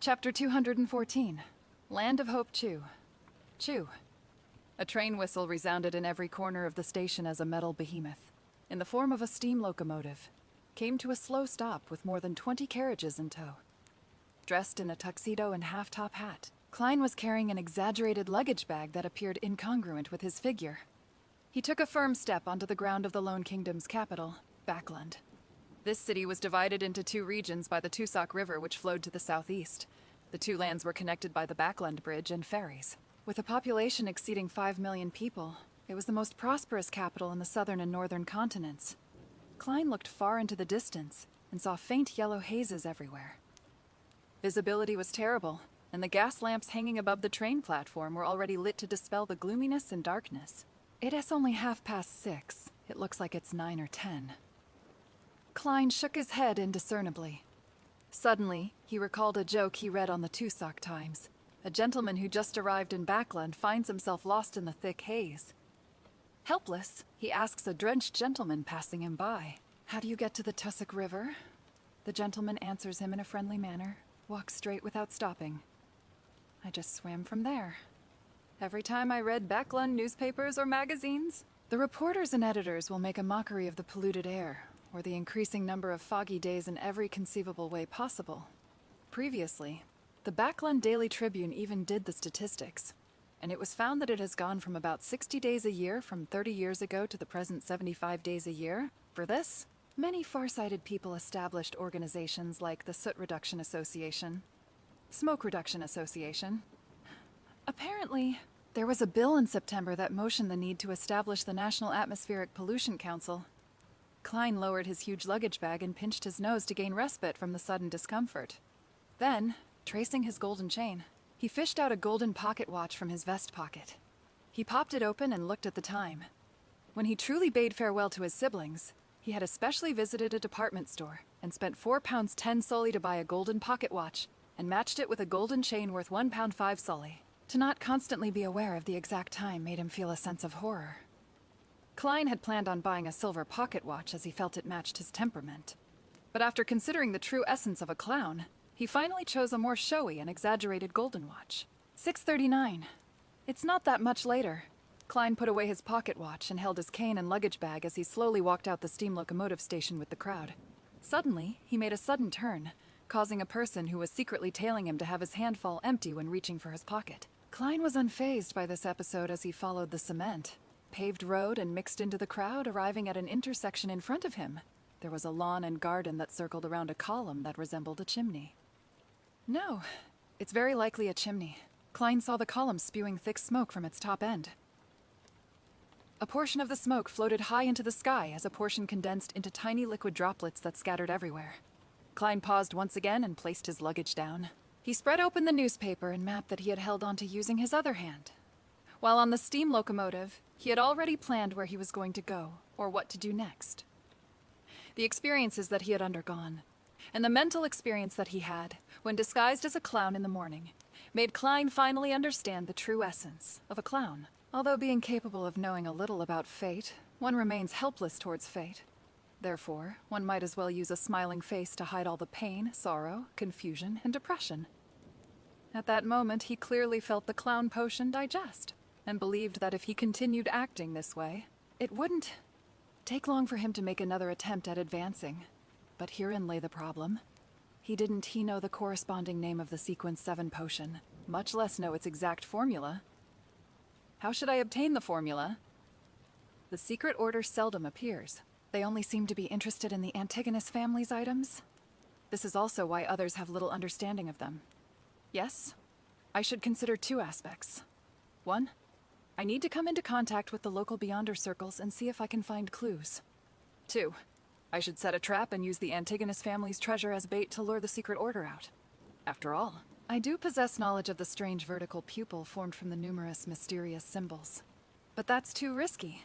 Chapter 214. Land of Hope Chew. Chew. A train whistle resounded in every corner of the station as a metal behemoth, in the form of a steam locomotive, came to a slow stop with more than 20 carriages in tow. Dressed in a tuxedo and half-top hat, Klein was carrying an exaggerated luggage bag that appeared incongruent with his figure. He took a firm step onto the ground of the Loen Kingdom's capital, Backlund. This city was divided into two regions by the Tusok River, which flowed to the southeast. The two lands were connected by the Backlund Bridge and ferries. With a population exceeding 5 million people, it was the most prosperous capital in the southern and northern continents. Klein looked far into the distance and saw faint yellow hazes everywhere. Visibility was terrible, and the gas lamps hanging above the train platform were already lit to dispel the gloominess and darkness. It is only 6:30. It looks like it's 9 or 10. Klein shook his head indiscernibly. Suddenly, he recalled a joke he read on the Tusok Times. A gentleman who just arrived in Backlund finds himself lost in the thick haze. Helpless, he asks a drenched gentleman passing him by, "How do you get to the Tusok River?" The gentleman answers him in a friendly manner, walks straight without stopping. "I just swam from there. Every time I read Backlund newspapers or magazines, the reporters and editors will make a mockery of the polluted air, or the increasing number of foggy days in every conceivable way possible. Previously, the Backlund Daily Tribune even did the statistics, and it was found that it has gone from about 60 days a year from 30 years ago to the present 75 days a year. For this, many far-sighted people established organizations like the Soot Reduction Association, Smoke Reduction Association. Apparently, there was a bill in September that motioned the need to establish the National Atmospheric Pollution Council. Klein lowered his huge luggage bag and pinched his nose to gain respite from the sudden discomfort. Then, tracing his golden chain, he fished out a golden pocket watch from his vest pocket. He popped it open and looked at the time. When he truly bade farewell to his siblings, he had especially visited a department store and spent £4.10 solely to buy a golden pocket watch, and matched it with a golden chain worth £1.05 solely. To not constantly be aware of the exact time made him feel a sense of horror. Klein had planned on buying a silver pocket watch as he felt it matched his temperament. But after considering the true essence of a clown, he finally chose a more showy and exaggerated golden watch. 6:39. It's not that much later. Klein put away his pocket watch and held his cane and luggage bag as he slowly walked out the steam locomotive station with the crowd. Suddenly, he made a sudden turn, causing a person who was secretly tailing him to have his hand fall empty when reaching for his pocket. Klein was unfazed by this episode as he followed the cement, paved road and mixed into the crowd, arriving at an intersection in front of him. There was a lawn and garden that circled around a column that resembled a chimney. No, it's very likely a chimney. Klein saw the column spewing thick smoke from its top end. A portion of the smoke floated high into the sky as a portion condensed into tiny liquid droplets that scattered everywhere. Klein paused once again and placed his luggage down. He spread open the newspaper and map that he had held onto using his other hand. While on the steam locomotive, he had already planned where he was going to go, or what to do next. The experiences that he had undergone, and the mental experience that he had, when disguised as a clown in the morning, made Klein finally understand the true essence of a clown. Although being capable of knowing a little about fate, one remains helpless towards fate. Therefore, one might as well use a smiling face to hide all the pain, sorrow, confusion, and depression. At that moment, he clearly felt the clown potion digest, and believed that if he continued acting this way, it wouldn't take long for him to make another attempt at advancing. But herein lay the problem. He didn't know the corresponding name of the Sequence 7 potion, much less know its exact formula. How should I obtain the formula? The secret order seldom appears. They only seem to be interested in the Antigonus family's items. This is also why others have little understanding of them. Yes, I should consider two aspects. One, I need to come into contact with the local Beyonder circles and see if I can find clues. Two, I should set a trap and use the Antigonus family's treasure as bait to lure the secret order out. After all, I do possess knowledge of the strange vertical pupil formed from the numerous mysterious symbols. But that's too risky.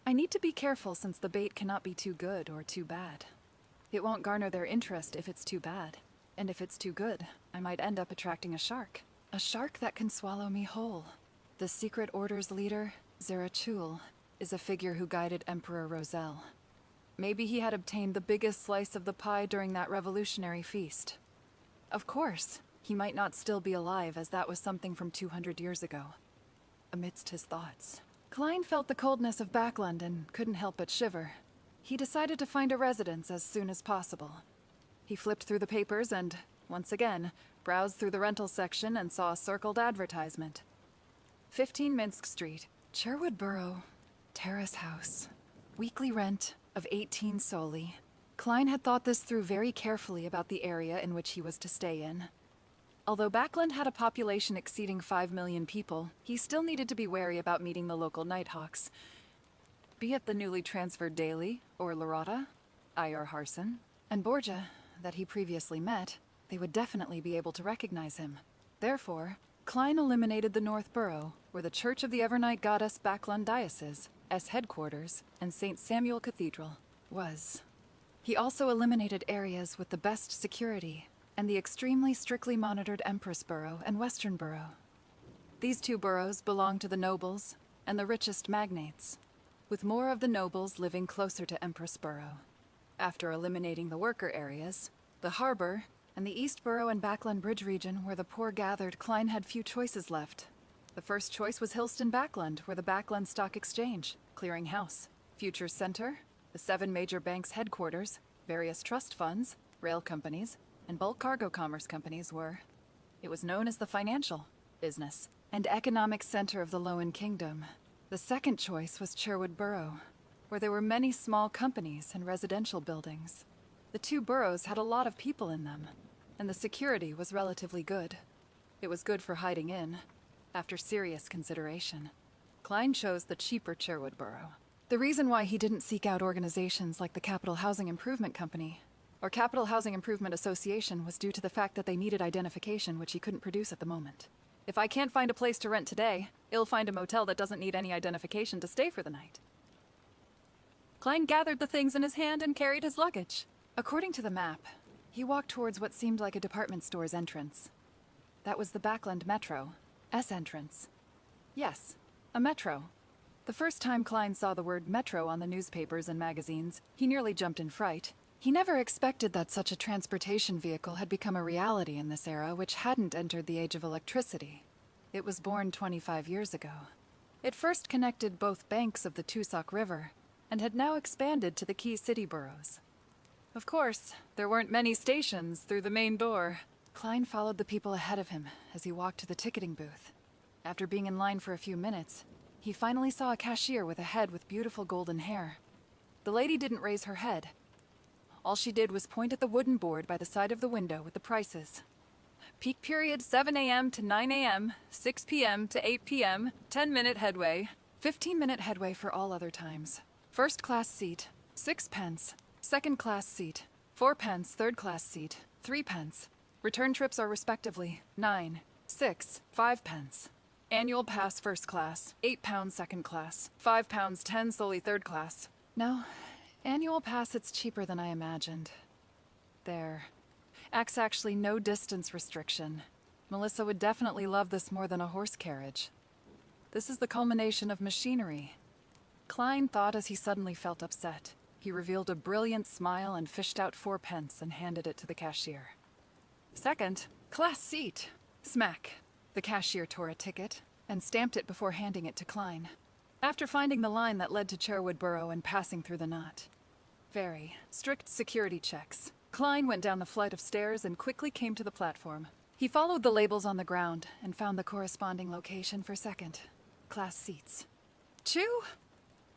I need to be careful since the bait cannot be too good or too bad. It won't garner their interest if it's too bad. And if it's too good, I might end up attracting a shark. A shark that can swallow me whole. The secret order's leader, Zerachul, is a figure who guided Emperor Roselle. Maybe he had obtained the biggest slice of the pie during that revolutionary feast. Of course, He might not still be alive, as that was something from 200 years ago. Amidst his thoughts, Klein felt the coldness of Backlund and couldn't help but shiver. He decided to find a residence as soon as possible. He flipped through the papers and, once again, browsed through the rental section and saw a circled advertisement. 15 Minsk Street, Sherwood Borough, Terrace House. Weekly rent of 18 solely. Klein had thought this through very carefully about the area in which he was to stay in. Although Backlund had a population exceeding 5 million people, he still needed to be wary about meeting the local Nighthawks. Be it the newly transferred Daly, or Lorata, I.R. Harson, and Borgia, that he previously met, they would definitely be able to recognize him. Therefore, Klein eliminated the North Borough, where the Church of the Evernight Goddess Backlund Diocese, S headquarters, and St. Samuel Cathedral, was. He also eliminated areas with the best security, and the extremely strictly monitored Empress Borough and Western Borough. These two boroughs belong to the nobles and the richest magnates, with more of the nobles living closer to Empress Borough. After eliminating the worker areas, the harbor, and the East Borough and Backlund Bridge region where the poor gathered, Klein had few choices left. The first choice was Hillston Backlund, where the Backlund Stock Exchange, Clearing House, Futures Center, the 7 major banks' headquarters, various trust funds, rail companies, and bulk cargo commerce companies were. It was known as the financial, business, and economic center of the Loen Kingdom. The second choice was Sherwood Borough, where there were many small companies and residential buildings. The two boroughs had a lot of people in them, and the security was relatively good. It was good for hiding in. After serious consideration, Klein chose the cheaper Sherwood Borough. The reason why he didn't seek out organizations like the Capital Housing Improvement Company or Capital Housing Improvement Association was due to the fact that they needed identification, which he couldn't produce at the moment. If I can't find a place to rent today, I'll find a motel that doesn't need any identification to stay for the night. Klein gathered the things in his hand and carried his luggage. According to the map, he walked towards what seemed like a department store's entrance. That was the Backlund Metro, S entrance. Yes, a metro. The first time Klein saw the word metro on the newspapers and magazines, he nearly jumped in fright. He never expected that such a transportation vehicle had become a reality in this era, which hadn't entered the age of electricity. It was born 25 years ago. It first connected both banks of the Tusac River, and had now expanded to the key city boroughs. Of course, there weren't many stations through the main door. Klein followed the people ahead of him as he walked to the ticketing booth. After being in line for a few minutes, he finally saw a cashier with a head with beautiful golden hair. The lady didn't raise her head. All she did was point at the wooden board by the side of the window with the prices. Peak period 7 a.m. to 9 a.m., 6 p.m. to 8 p.m., 10-minute headway, 15-minute headway for all other times. First class seat, 6 pence. Second class seat, 4 pence. Third class seat, 3 pence. Return trips are respectively 9, 6, 5 pence. Annual pass first class, £8 second class, £5 10 solely third class. No, annual pass it's cheaper than I imagined. There. Acts actually no distance restriction. Melissa would definitely love this more than a horse carriage. This is the culmination of machinery. Klein thought as he suddenly felt upset. He revealed a brilliant smile and fished out 4 pence and handed it to the cashier. Second, class seat. Smack. The cashier tore a ticket and stamped it before handing it to Klein. After finding the line that led to Sherwood Borough and passing through the knot. Very strict security checks. Klein went down the flight of stairs and quickly came to the platform. He followed the labels on the ground and found the corresponding location for second class seats. Choo!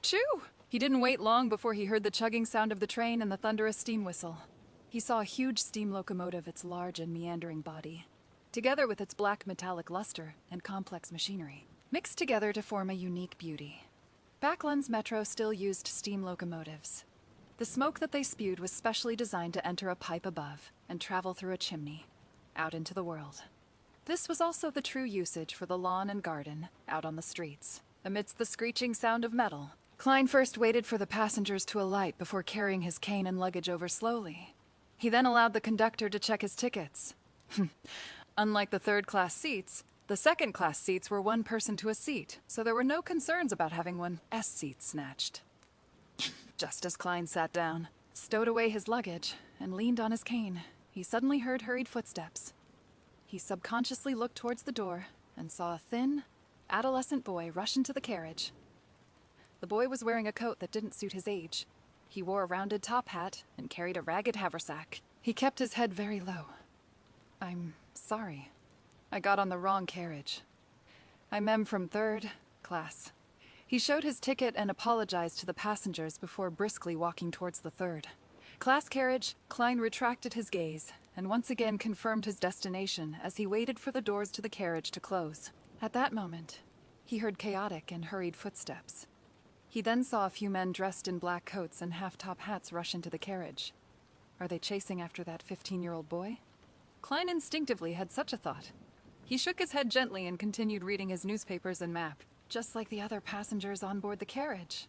Choo! He didn't wait long before he heard the chugging sound of the train and the thunderous steam whistle. He saw a huge steam locomotive, its large and meandering body, together with its black metallic luster and complex machinery, mixed together to form a unique beauty. Backlund's metro still used steam locomotives. The smoke that they spewed was specially designed to enter a pipe above and travel through a chimney, out into the world. This was also the true usage for the lawn and garden, out on the streets. Amidst the screeching sound of metal, Klein first waited for the passengers to alight before carrying his cane and luggage over slowly. He then allowed the conductor to check his tickets. Unlike the third-class seats, the second-class seats were one person to a seat, so there were no concerns about having one S-seat snatched. Just as Klein sat down, stowed away his luggage, and leaned on his cane, he suddenly heard hurried footsteps. He subconsciously looked towards the door and saw a thin, adolescent boy rush into the carriage. The boy was wearing a coat that didn't suit his age. He wore a rounded top hat and carried a ragged haversack. He kept his head very low. "I'm sorry. I got on the wrong carriage. I'm M from 3rd class." He showed his ticket and apologized to the passengers before briskly walking towards the 3rd class carriage. Klein retracted his gaze and once again confirmed his destination as he waited for the doors to the carriage to close. At that moment, he heard chaotic and hurried footsteps. He then saw a few men dressed in black coats and half-top hats rush into the carriage. Are they chasing after that 15-year-old boy? Klein instinctively had such a thought. He shook his head gently and continued reading his newspapers and map, just like the other passengers on board the carriage.